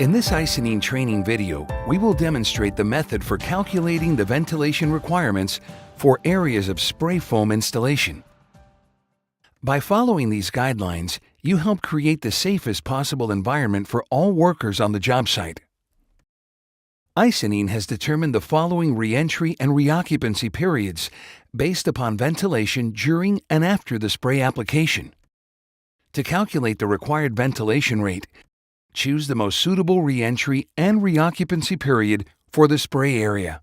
In this Icynene training video, we will demonstrate the method for calculating the ventilation requirements for areas of spray foam installation. By following these guidelines, you help create the safest possible environment for all workers on the job site. Icynene has determined the following re-entry and reoccupancy periods based upon ventilation during and after the spray application. To calculate the required ventilation rate, choose the most suitable re-entry and reoccupancy period for the spray area.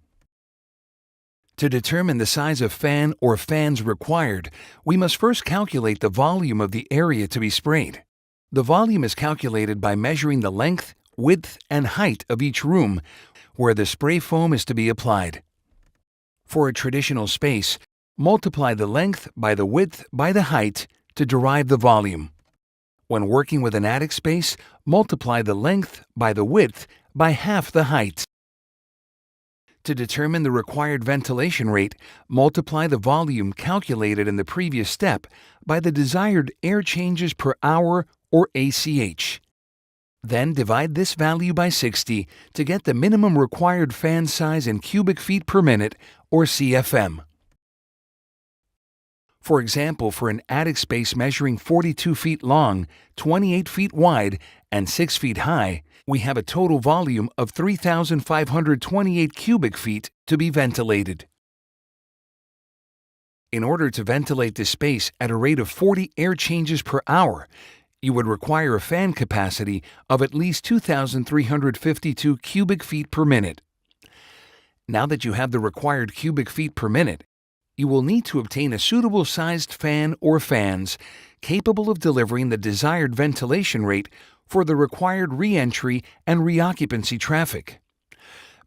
To determine the size of fan or fans required, we must first calculate the volume of the area to be sprayed. The volume is calculated by measuring the length, width, and height of each room where the spray foam is to be applied. For a traditional space, multiply the length by the width by the height to derive the volume. When working with an attic space, multiply the length by the width by half the height. To determine the required ventilation rate, multiply the volume calculated in the previous step by the desired air changes per hour or ACH. Then divide this value by 60 to get the minimum required fan size in cubic feet per minute or CFM. For example, for an attic space measuring 42 feet long, 28 feet wide, and 6 feet high, we have a total volume of 3,528 cubic feet to be ventilated. In order to ventilate this space at a rate of 40 air changes per hour, you would require a fan capacity of at least 2,352 cubic feet per minute. Now that you have the required cubic feet per minute, you will need to obtain a suitable sized fan or fans capable of delivering the desired ventilation rate for the required re-entry and reoccupancy traffic.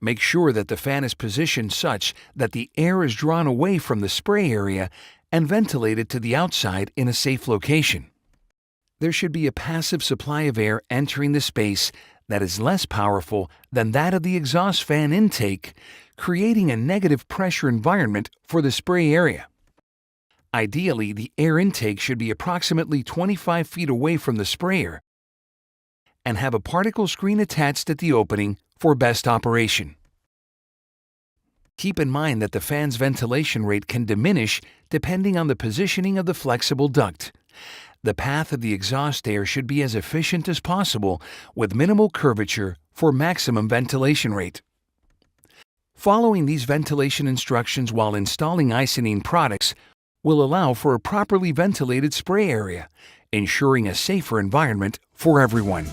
Make sure that the fan is positioned such that the air is drawn away from the spray area and ventilated to the outside in a safe location. There should be a passive supply of air entering the space that is less powerful than that of the exhaust fan intake, creating a negative pressure environment for the spray area. Ideally, the air intake should be approximately 25 feet away from the sprayer and have a particle screen attached at the opening for best operation. Keep in mind that the fan's ventilation rate can diminish depending on the positioning of the flexible duct. The path of the exhaust air should be as efficient as possible with minimal curvature for maximum ventilation rate. Following these ventilation instructions while installing Icynene products will allow for a properly ventilated spray area, ensuring a safer environment for everyone.